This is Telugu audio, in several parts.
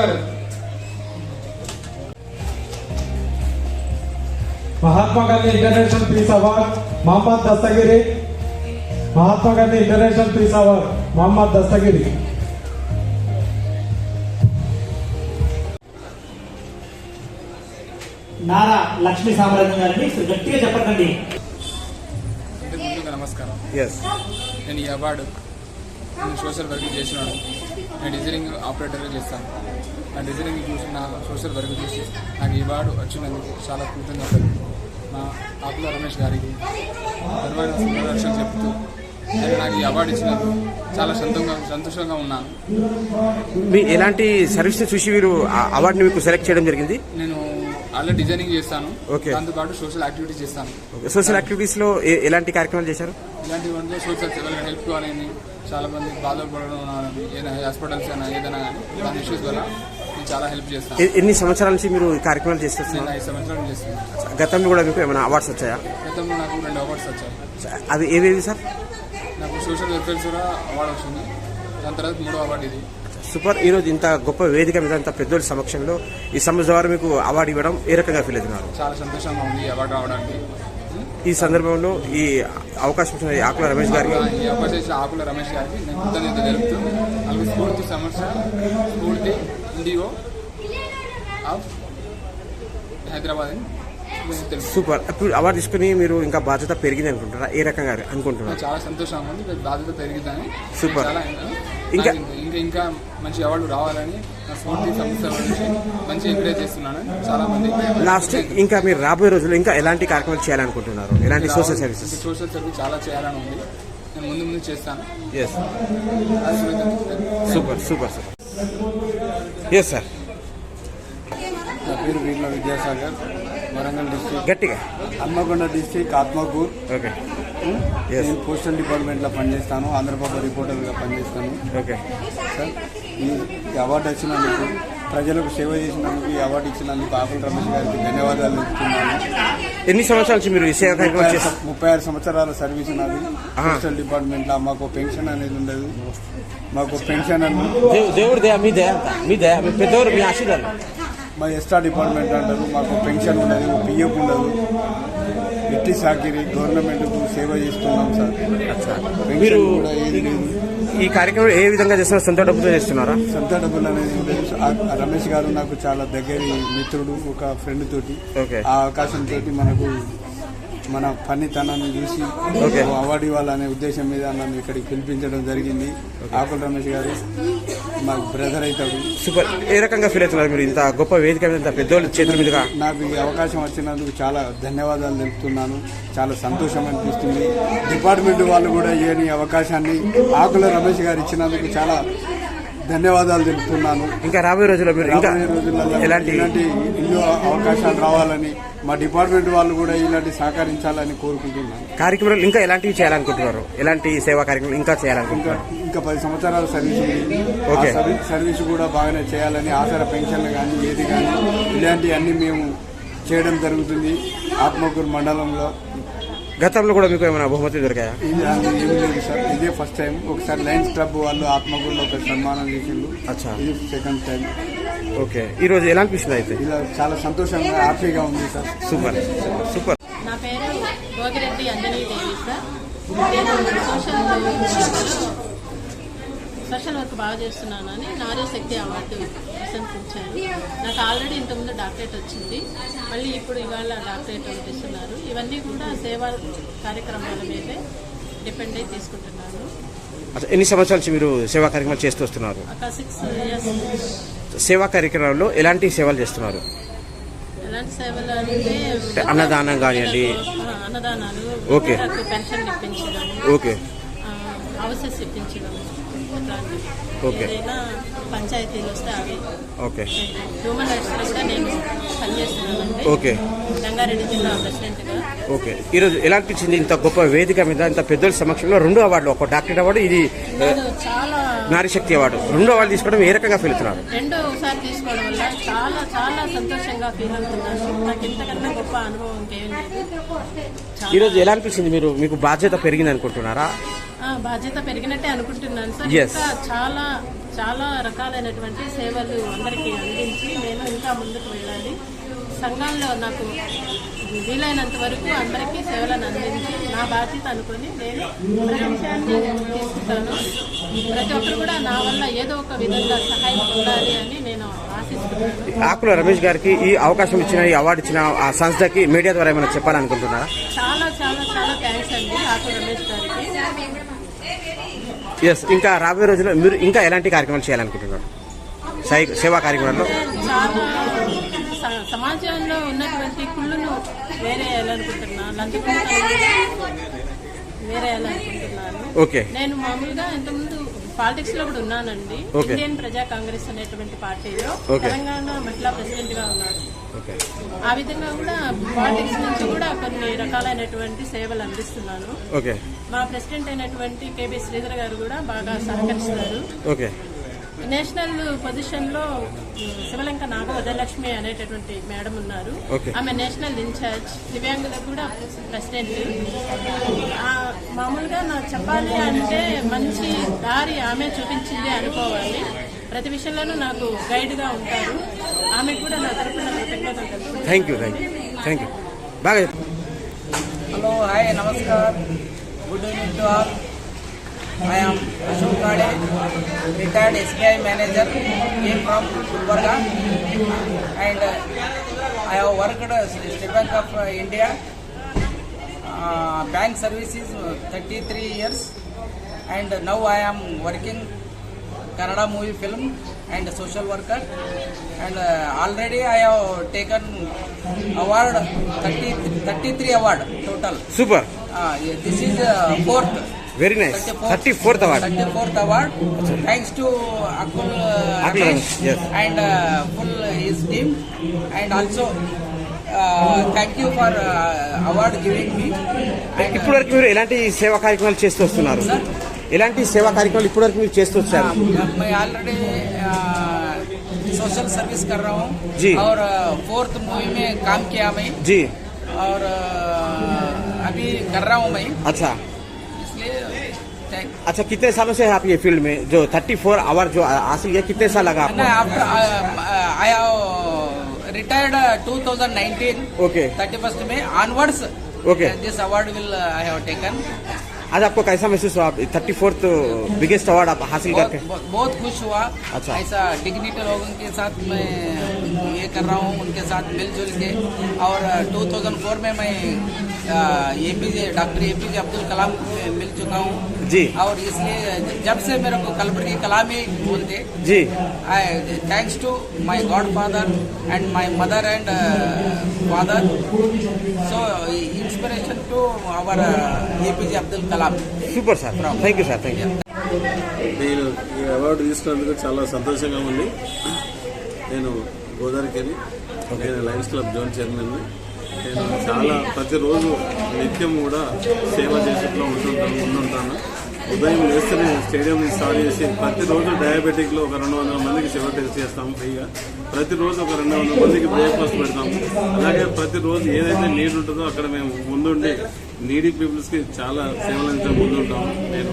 గారు. Mahatma Gandhi international peace award Mohammed Dastagiri. Mahatma Gandhi international peace award Mohammed Dastagiri. Nara Lakshmi Samrajyam గారిని గట్టిగా చెప్పండి. నమస్కారం. నేను ఈ అవార్డు నేను సోషల్ వర్క్ చేసినాను. నేను డిజైనింగ్ ఆపరేటర్గా చేస్తాను. నా డిజైనింగ్ చూసి నా సోషల్ వర్క్ చూసి నాకు ఈ అవార్డు వచ్చినందుకు చాలా కృతజ్ఞతలు. మా ఆకుల రమేష్ గారికి ధన్యవాదాలు సందర్శన చెప్తూ నేను నాకు ఈ అవార్డు ఇచ్చినందుకు చాలా సంతోషంగా ఉన్నాను. మీ ఎలాంటి సర్వీస్ చూసి మీరు అవార్డుని మీకు సెలెక్ట్ చేయడం జరిగింది? నేను ఆల్రెడీ డిజైనింగ్ చేస్తాను, దాంతోపాటు సోషల్ యాక్టివిటీస్ చేస్తాను. సోషల్ యాక్టివిటీస్ లో ఎలాంటి కార్యక్రమాలు చేశారు? ఇలాంటి వంటలో సోషల్ ఎవరైనా హెల్ప్ కావాలని, చాలా మంది బాధపడడం ఏదైనా హాస్పిటల్స్ అయినా ఏదైనా కానీ దాని ఇష్యూస్ వల్ల నేను చాలా హెల్ప్ చేస్తాను. ఎన్ని సంవత్సరాల నుంచి మీరు ఈ కార్యక్రమాలు చేస్తున్నారు? నేను 5 సంవత్సరాలు చేస్తున్నాను. గతంలో కూడా మీకు ఏమైనా అవార్డ్స్ వచ్చాయా? గతంలో నాకు 2 అవార్డ్స్ వచ్చాయి. అవి ఏవేవి సార్? నాకు సోషల్ వెల్ఫేర్ కూడా అవార్డు వచ్చింది. దాని తర్వాత 3వ అవార్డు ఇది. సూపర్. ఈరోజు ఇంత గొప్ప వేదిక మీద ఇంత పెద్దోళ్ళ సమక్షంలో ఈ సంస్థ ద్వారా మీకు అవార్డు ఇవ్వడం ఏ రకంగా ఫీల్ అవుతున్నారు? చాలా సంతోషంగా ఉంది ఈ అవార్డు రావడానికి. ఈ సందర్భంలో ఈ అవకాశం ఇచ్చిన ఆకుల రమేష్ గారికి ఈ అవకాశం ఇచ్చిన ఆకుల రమేష్ గారికి నేను కృతజ్ఞత తెలుపుతూ అలాగే స్ఫూర్తి సంస్థ స్ఫూర్తి ఇండిగో ఆఫ్ హైదరాబాద్ సూపర్. ఇప్పుడు అవార్డు తీసుకుని మీరు ఇంకా బాధ్యత పెరిగింది అనుకుంటారా? ఏ రకంగా అనుకుంటున్నారు? చాలా సంతోషంగా ఉంది, బాధ్యత పెరిగిందని. సూపర్. ఇంకా ఇంకా మంచి అవార్డు రావాలని నా స్ఫూర్తి సంస్థ నుంచి మంచి ఎంకరేజ్ చేస్తున్నాను. చాలా మంది లాస్ట్ ఇంకా మీరు రాబోయే రోజుల్లో ఇంకా ఎలాంటి కార్యక్రమాలు చేయాలనుకుంటున్నారు? ఎలాంటి సోషల్ సర్వీసెస్? సోషల్ సర్వీస్ చాలా చేయాలని ఉంది. నేను ముందు చేస్తాను. Super super sir. Yes sir. నా పేరు వీర్ల విద్యాసాగర్, వరంగల్ డిస్ట్రిక్ట్, గట్టిగా హన్మకొండ డిస్ట్రిక్ట్, ఆత్మకూర్. ఓకే. నేను పోస్టల్ డిపార్ట్మెంట్లో పనిచేస్తాను, ఆంధ్రప్రభ రిపోర్టర్గా పనిచేస్తాను. ఓకే సార్, ఈ అవార్డు వచ్చినందుకు, ప్రజలకు సేవ చేసినందుకు, ఈ అవార్డు ఇచ్చినందుకు ఆకుల రమేష్ గారికి ధన్యవాదాలు చెప్తున్నాను. ఎన్ని సంవత్సరాల నుంచి మీరు ఈ సేవ కార్యక్రమం చేస్తారు? 36 సంవత్సరాల సర్వీస్ ఉన్నది పోస్టల్ డిపార్ట్మెంట్లో. మాకు పెన్షన్ అనేది ఉండదు. మాకు పెన్షన్ దేవుడి దయ, మీ దయ, మీ దయ, మీ పెద్దవారు, మీ ఆశీర్వాదం. మా ఎస్టా డిపార్ట్మెంట్ అంటారు. మాకు పెన్షన్ ఉండదు, పిఎఫ్ ఉండదు. ఎట్టి సాకిరి గవర్నమెంట్కు సేవ చేస్తున్నాం సార్. మీరు కూడా ఏది లేదు. ఈ కార్యక్రమం ఏ విధంగా చేస్తున్నారు? సొంత డబ్బుతో చేస్తున్నారా? సొంత డబ్బులు అనేది లేదు. రమేష్ గారు నాకు చాలా దగ్గరి మిత్రుడు, ఒక ఫ్రెండ్ తోటి. ఆ అవకాశంతో మనకు మన పనితనాన్ని చూసి అవార్డు ఇవ్వాలనే ఉద్దేశం మీద నన్ను ఇక్కడికి పిలిపించడం జరిగింది. ఆకుల రమేష్ గారు మా బ్రదర్ అవుతాడు. సూపర్. ఏ రకంగా ఫీల్ అవుతున్నారు మీరు ఇంత గొప్ప వేదిక మీద, ఇంత పెద్దోళ్ళ చేతుల మీదుగా? నాకు ఈ అవకాశం వచ్చినందుకు చాలా ధన్యవాదాలు తెలుపుతున్నాను. చాలా సంతోషం అనిపిస్తుంది. డిపార్ట్మెంట్ వాళ్ళు కూడా ఈ అవకాశాన్ని ఆకుల రమేష్ గారు ఇచ్చినందుకు చాలా ధన్యవాదాలు తెలుపుతున్నాను. ఇంకా రాబోయే రోజుల్లో మీరు ఇంకా ఇలాంటి ఎన్నో అవకాశాలు రావాలని, మా డిపార్ట్మెంట్ వాళ్ళు కూడా ఇలాంటి సహకరించాలని కోరుకుంటున్నాను. కార్యక్రమాలు ఇంకా ఎలాంటివి చేయాలనుకుంటున్నారు? ఎలాంటి సేవా కార్యక్రమాలు ఇంకా చేయాలనుకుంటున్నారు? ఇంకా 10 సంవత్సరాల సర్వీస్ ఉంది. సర్వీస్ కూడా బాగానే చేయాలని, ఆసరా పెన్షన్లు కానీ ఏది కానీ ఇలాంటివన్నీ మేము చేయడం జరుగుతుంది ఆత్మకూరు మండలంలో. గతంలో కూడా మీకు ఏమైనా బహుమతి దొరికాయా? ఏమి లేదు సార్, ఇదే ఫస్ట్ టైం. ఒకసారి లయన్స్ క్లబ్ వాళ్ళు ఆత్మకూరులో ఒక సన్మానం చేసిండు. ఇది సెకండ్ టైం. ఓకే. ఈ రోజు ఎలా అనిపిస్తుంది? అయితే ఇలా చాలా సంతోషంగా, హ్యాపీగా ఉంది సార్. Super super. నా పేరు భోగిరెడ్డి అంజనీదేవి సార్. నేను సోషల్ వర్క్ బాగా చేస్తున్నానని నారీ శక్తి అవార్డు ప్రశంసించాను. నాకు ఆల్రెడీ ఇంతకుముందు డాక్టరేట్ వచ్చింది, మళ్ళీ ఇప్పుడు ఇవాళ డాక్టరేట్ ఇస్తున్నారు. ఇవన్నీ కూడా సేవా కార్యక్రమాల మీదే డిపెండ్ అయి తీసుకుంటున్నాను. ఎన్ని సంవత్సరాల నుంచి మీరు సేవా కార్యక్రమాలు చేస్తూ వస్తున్నారు? ఒక 6 years. సేవా కార్యక్రమాల్లో ఎలాంటి సేవలు చేస్తున్నారు? ఎలాంటి సేవలు అంటే అన్నదానం కానివ్వండి, అన్నదానాలు, ఓకే, పెన్షన్ ఇప్పించడం, ఓకే, హౌసెస్ ఇప్పించడం, ఓకే, ఏదైనా పంచాయతీలు వస్తే అవి, ఓకే. హ్యూమన్ రైట్స్ లో కూడా నేను పనిచేస్తున్నానండి. ఓకే. రంగారెడ్డి జిల్లా ప్రెసిడెంట్గా. ఓకే. ఈరోజు ఎలా అనిపించింది ఇంత గొప్ప వేదిక మీద ఇంత పెద్దల సమక్షంలో 2 అవార్డులు, ఒక డాక్టరేట్ అవార్డు, ఇది చాలా నారీ శక్తి అవార్డు, 2 అవార్డు తీసుకోవడం ఏ రకంగా ఫీల్ అవుతున్నారు? 2సారి తీసుకోవడం వల్ల చాలా చాలా సంతోషంగా ఫీల్ అవుతున్నాను. నాకు ఇంతకన్నా గొప్ప అనుభవం ఇంకేం లేదు. ఈరోజు ఎలా అనిపించింది? మీకు బాధ్యత పెరిగింది అనుకుంటున్నారా? బాధ్యత పెరిగినట్టే అనుకుంటున్నాను సార్. Yes. ఇంకా చాలా చాలా రకాలైనటువంటి సేవలు అందరికీ అందించి నేను ఇంకా ముందుకు వెళ్ళాలి. సంఘంలో నాకు వీలైనంత వరకు అందరికీ సేవలను అందించి నా బాధ్యత అనుకుని నేను ప్రతి విషయాన్ని తీసుకుంటాను. ప్రతి ఒక్కరు కూడా నా వల్ల ఏదో ఒక విధంగా సహాయం పొందాలి అని నేను ఆశిస్తున్నాను. ఆకుల రమేష్ గారికి ఈ అవకాశం ఇచ్చిన, ఈ అవార్డు ఇచ్చిన ఆ సంస్థకి మీడియా ద్వారా ఏమైనా చెప్పాలనుకుంటున్నారా? చాలా చాలా చాలా థ్యాంక్స్ అండి ఆకుల రమేష్ గారికి. ఎస్, ఇంకా రాబోయే రోజుల్లో మీరు ఇంకా ఎలాంటి కార్యక్రమాలు చేయాలనుకుంటున్నారు? సేవా కార్యక్రమాల్లో చాలా సమాజంలో ఉన్నటువంటి కుళ్ళును వేరేయాలనుకుంటున్నాను, వేరేయాలనుకుంటున్నాను. ఓకే. నేను మామూలుగా ఇంతకుముందు పాలిటిక్స్ లో కూడా ఉన్నానండి. ఇండియన్ ప్రజా కాంగ్రెస్ అనేటువంటి పార్టీలో తెలంగాణ మహిళా ప్రెసిడెంట్ గా ఉన్నాను. ఆ విధంగా కూడా పాలిటిక్స్ నుంచి కూడా కొన్ని రకాలైనటువంటి సేవలు అందిస్తున్నాను. మా ప్రెసిడెంట్ అయినటువంటి కేబీ శ్రీధర్ గారు కూడా బాగా సహకరిస్తున్నారు. నేషనల్ పొజిషన్ లో శివలంక నాగవరలక్ష్మి అనేటటువంటి మేడం ఉన్నారు. ఆమె నేషనల్ ఇన్ఛార్జ్, దివ్యాంగులకు కూడా ప్రెసిడెంట్. మామూలుగా నాకు చెప్పాలి అంటే మంచి దారి ఆమె చూపించింది అనుకోవాలి. ప్రతి విషయంలోనూ నాకు గైడ్ గా ఉంటారు. ఆమెకు కూడా నా తరఫున కృతజ్ఞతలు. Thank you. బాగా హలో, హాయ్, నమస్కార్, good evening to all. I am Ashok Kade, retired SBI manager, came from Gulbarga, and I have worked at State Bank of India, bank services 33 years, and now I am working Kannada movie film and social worker, and already I have taken award 33 award total. Super. This is fourth. Very nice. 34th award. 34th award. Thanks to Akul Ramesh and full his team, and also thank you for award giving me. ఇప్పటివరకు మీరు ఎలాంటి సేవా కార్యక్రమాలు చేస్తూ వస్తున్నారు? ఎలాంటి సేవా కార్యక్రమాలు ఇప్పటివరకు మీరు చేస్తూ వచ్చారు? मैं ऑलरेडी सोशल सर्विस कर रहा हूँ जी, और फोर्थ मूवी में काम किया मैं जी, और अभी कर रहा हूँ मैं. अच्छा, कितने सालों से आप ये फील्ड में जो 34 अवार्ड जो हासिल किया, कितने साल लगा आपको? I have retired 2019. Okay. 31st May onwards. Okay. This award will I have taken. आज आपको कैसा महसूस हुआ? 34th बिगेस्ट अवार्ड आप हासिल करके बहुत खुश हुआ. अच्छा. ऐसा डिग्निटी लोगों के साथ मैं ये कर रहा हूँ, उनके साथ मिलजुल के. और 2004 में मैं डॉक्टर APJ अब्दुल कलाम मिल चुका हूँ जी, और इसलिए जब से मेरे को कलबुर्गी कलामी बोलते जी, thanks to my god father and my mother and father, so inspiration to our APJ Abdul Kalam. Super sir, thank you sir, thank you. నేను ఈ అవార్డు తీసుకున్నందుకు చాలా సంతోషంగా ఉంది. నేను గోదావరికి వెళ్ళి నేను లయన్స్ క్లబ్ జోన్ చైర్మన్ని. నేను చాలా ప్రతిరోజు నిత్యం కూడా సేవ చేసేట్లో ఉంటుంటాను. ఉదయం లేస్తేనే స్టేడియం స్టార్ట్ చేసి ప్రతిరోజు డయాబెటిక్లో ఒక 200 మందికి సేవ టెస్ట్ చేస్తాము ఫ్రీగా. ప్రతిరోజు ఒక 200 మందికి బ్రేక్ఫాస్ట్ పెడతాము. అలాగే ప్రతిరోజు ఏదైతే నీడ్ ఉంటుందో అక్కడ మేము ముందుండి నీడీ పీపుల్స్కి చాలా సేవలు అంతా ముందుంటాము. నేను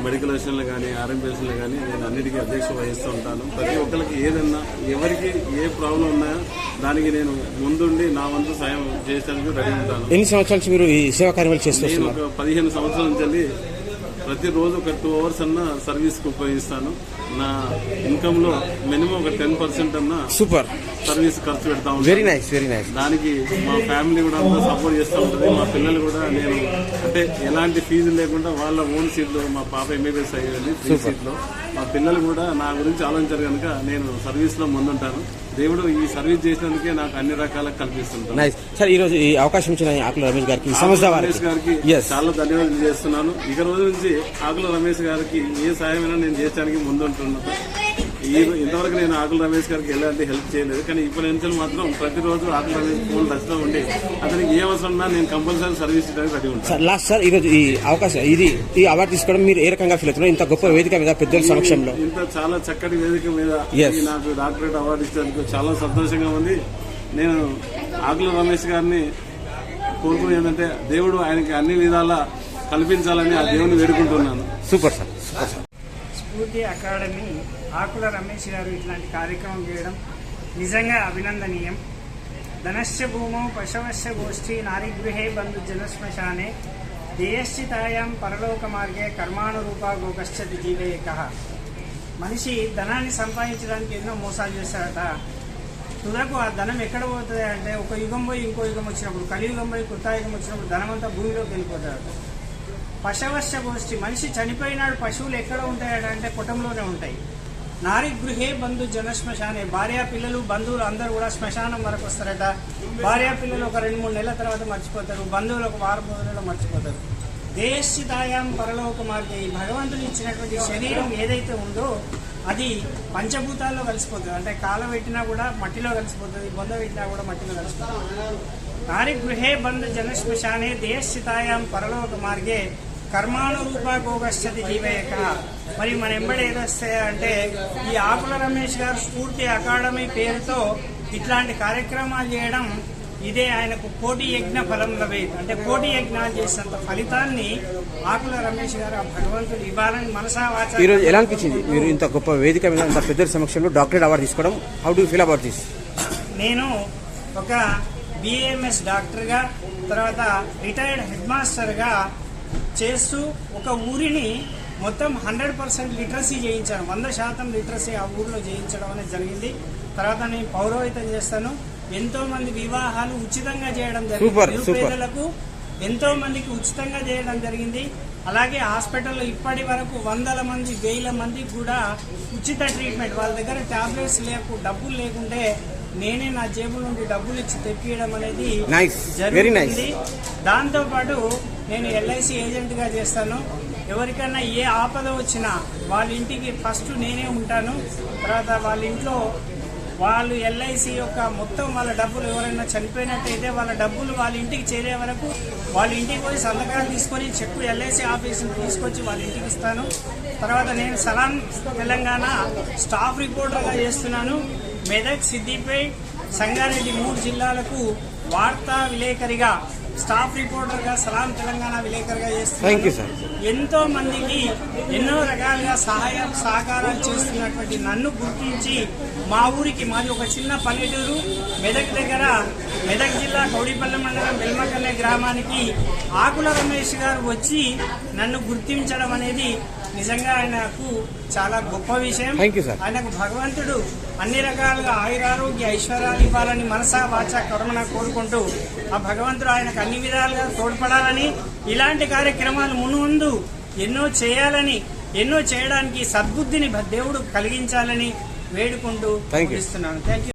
మెడికల్ విషయంలో కానీ RMPSలో కానీ నేను అన్నిటికీ అధ్యక్ష వహిస్తూ ఉంటాను. ప్రతి ఒక్కరికి ఏదన్నా ఎవరికి ఏ ప్రాబ్లం ఉన్నాయో దానికి నేను ముందుండి నా వంతు సాయం చేయడానికి రెడీ ఉంటాను. ఎన్ని సంవత్సరాల నుంచి మీరు ఈ సేవా కార్యక్రమాలు చేస్తున్నారు? నేను ఒక 15 సంవత్సరాల నుంచి ప్రతిరోజు ఒక 2 hours అన్నా సర్వీస్కి ఉపయోగిస్తాను. నా ఇన్కమ్ లో మినిమం ఒక 10% అన్నా సూపర్ సర్వీస్ ఖర్చు పెడతా ఉంటాను. Very nice, very nice. దానికి మా ఫ్యామిలీ కూడా అంతా సపోర్ట్ చేస్తూ ఉంటుంది. మా పిల్లలు కూడా నేను అంటే ఎలాంటి ఫీజు లేకుండా వాళ్ళ ఓన్ సీట్లు, మా పాప MBBS అయ్యేది ఫ్రీ సీట్లో, మా పిల్లలు కూడా నా గురించి ఆలోచించారు కనుక నేను సర్వీస్ లో ముందుంటాను. దేవుడు ఈ సర్వీస్ చేసినందుకే నాకు అన్ని రకాలకు కల్పిస్తుంటాను. సార్, ఈ రోజు ఈ అవకాశం ఇచ్చిన ఆకుల రమేష్ గారికి చాలా ధన్యవాదాలు చేస్తున్నాను. ఇక రోజు నుంచి ఆకుల రమేష్ గారికి ఏ సాయమైనా నేను చేయడానికి ముందుంటున్నాను. ఇంతవరకు నేను ఆకుల రమేష్ గారికి ఎలాంటి హెల్ప్ చేయలేదు, కానీ ఇప్పుడు నుంచి మాత్రం ప్రతిరోజు ఆకుల రమేష్ ఫోన్ టచ్లో ఉండి అతనికి ఏ అవసరం ఉన్నా నేను కంపల్సరీ సర్వీస్ చేయడానికి రెడీ ఉంటాను. లాస్ట్ సార్, ఈ రోజు ఈ అవకాశం ఈ అవార్డు తీసుకోవడం మీరు ఏ రకంగా ఫీల్ అవుతున్నారు? ఇంత గొప్ప వేదిక మీద పెద్దల సమక్షంలో ఇంత చాలా చక్కటి వేదిక మీద నాకు డాక్టరేట్ అవార్డు ఇచ్చినందుకు చాలా సంతోషంగా ఉంది. నేను ఆకుల రమేష్ గారిని కోరుకునేది ఏంటంటే దేవుడు ఆయనకి అన్ని విధాల కల్పించాలని ఆ దేవుని వేడుకుంటున్నాను. Super sir, super sir. స్ఫూర్తి అకాడమీ ఆకుల రమేష్ గారు ఇట్లాంటి కార్యక్రమం చేయడం నిజంగా అభినందనీయం. ధనశ్చ భూమౌ పశవశ్చ గోష్ఠీ నారీగృహే బంధు జనశ్మశానే దేయశ్చితాయాం పరలోక మార్గే కర్మానురూపా గోకశ్చతి జీవేయకః. మనిషి ధనాన్ని సంపాదించడానికి ఎన్నో మోసాలు చేస్తాడట. తుదకు ఆ ధనం ఎక్కడ పోతుంది అంటే ఒక యుగం పోయి ఇంకో యుగం వచ్చినప్పుడు, కలియుగం పోయి కృతాయుగం వచ్చినప్పుడు ధనమంతా భూమిలోకి వెళ్ళిపోతాడట. పశవశ్చ గోష్ఠి, మనిషి చనిపోయినాడు పశువులు ఎక్కడ ఉంటాయట అంటే కుటుంబంలోనే ఉంటాయి. నారీ గృహే బంధు జనశ్మశానే, భార్యా పిల్లలు బంధువులు అందరూ కూడా శ్మశానం వరకు వస్తారట. భార్యా పిల్లలు ఒక 2-3 నెలల తర్వాత మర్చిపోతారు, బంధువులు ఒక వారం రోజులలో మర్చిపోతారు. దేశితాయాం పరలోక మార్గే, ఈ భగవంతుని ఇచ్చినటువంటి శరీరం ఏదైతే ఉందో అది పంచభూతాల్లో కలిసిపోతుంది. అంటే కాల పెట్టినా కూడా మట్టిలో కలిసిపోతుంది, బొంద పెట్టినా కూడా మట్టిలో కలిసిపోతుంది. నారీ గృహే బంధు జనశ్మశానే దేశితాయాం పరలోక మార్గే కర్మానురూప గోగశ్చతి జీవయక. మరి మన ఎంబడి ఏదొస్తాయి అంటే ఈ ఆకుల రమేష్ గారు స్ఫూర్తి అకాడమీ పేరుతో ఇట్లాంటి కార్యక్రమాలు చేయడం, ఇదే ఆయనకు కోటి యజ్ఞ ఫలం లభేది. అంటే కోటి యజ్ఞాలు చేసినంత ఫలితాన్ని ఆకుల రమేష్ గారు ఆ భగవంతుడు ఇవ్వాలని మనసా వాచా. ఈ రోజు ఎలా అనిపించింది మీరు ఇంత గొప్ప వేదిక మీద ఇంత పెద్దల సమక్షంలో డాక్టరేట్ అవార్డు తీసుకోవడం? How do feel about this? నేను ఒక బిఏఎంఎస్ డాక్టర్గా, తర్వాత రిటైర్డ్ హెడ్ మాస్టర్గా చేస్తూ ఒక ఊరిని మొత్తం 100% లిటరసీ చేయించాను. 100% లిటరసీ ఆ ఊరిలో చేయించడం అనేది జరిగింది. తర్వాత నేను పౌరోహితం చేస్తాను. ఎంతో మంది వివాహాలు ఉచితంగా చేయడం జరిగింది. నిరుపేదలకు ఎంతో మందికి ఉచితంగా చేయడం జరిగింది. అలాగే హాస్పిటల్లో ఇప్పటి వరకు 100 మంది 1000 మందికి కూడా ఉచిత ట్రీట్మెంట్. వాళ్ళ దగ్గర టాబ్లెట్స్ డబ్బులు లేకుంటే నేనే నా జేబు నుండి డబ్బులు ఇచ్చి తెప్పియడం అనేది జరుగుతుంది. దాంతో పాటు నేను ఎల్ఐసి ఏజెంట్ గా చేస్తాను. ఎవరికైనా ఏ ఆపద వచ్చినా వాళ్ళ ఇంటికి ఫస్ట్ నేనే ఉంటాను. తర్వాత వాళ్ళ ఇంట్లో వాళ్ళు ఎల్ఐసి యొక్క మొత్తం వాళ్ళ డబ్బులు, ఎవరైనా చనిపోయినట్టయితే వాళ్ళ డబ్బులు వాళ్ళ ఇంటికి చేరే వరకు వాళ్ళ ఇంటికి పోయి సంతకాలు తీసుకొని చెక్కు ఎల్ఐసి ఆఫీసుని తీసుకొచ్చి వాళ్ళ ఇంటికి ఇస్తాను. తర్వాత నేను సలాం తెలంగాణ స్టాఫ్ రిపోర్టర్గా చేస్తున్నాను. మెదక్, సిద్దిపేట్, సంగారెడ్డి 3 జిల్లాలకు వార్తా విలేకరిగా, స్టాఫ్ రిపోర్టర్గా, సలాం తెలంగాణ విలేకరిగా చేస్తున్నాను. ఎంతో మందికి ఎన్నో రకాలుగా సహకారాలు చేస్తున్నటువంటి నన్ను గుర్తించి మా ఊరికి, మాది ఒక చిన్న పల్లెటూరు మెదక్ దగ్గర, మెదక్ జిల్లా కౌడిపల్లి మండలం వెల్మకన్నె గ్రామానికి ఆకుల రమేష్ గారు వచ్చి నన్ను గుర్తించడం అనేది నిజంగా ఆయనకు చాలా గొప్ప విషయం. ఆయనకు భగవంతుడు అన్ని రకాలుగా ఆయురారోగ్య ఐశ్వర్యాలు ఇవ్వాలని మనసా వాచా కర్మన కోరుకుంటూ ఆ భగవంతుడు ఆయనకు అన్ని విధాలుగా తోడ్పడాలని, ఇలాంటి కార్యక్రమాలు ముందు ఎన్నో చేయాలని, ఎన్నో చేయడానికి సద్బుద్ధిని దేవుడు కలిగించాలని వేడుకుంటూ ఇస్తున్నాను. Thank you.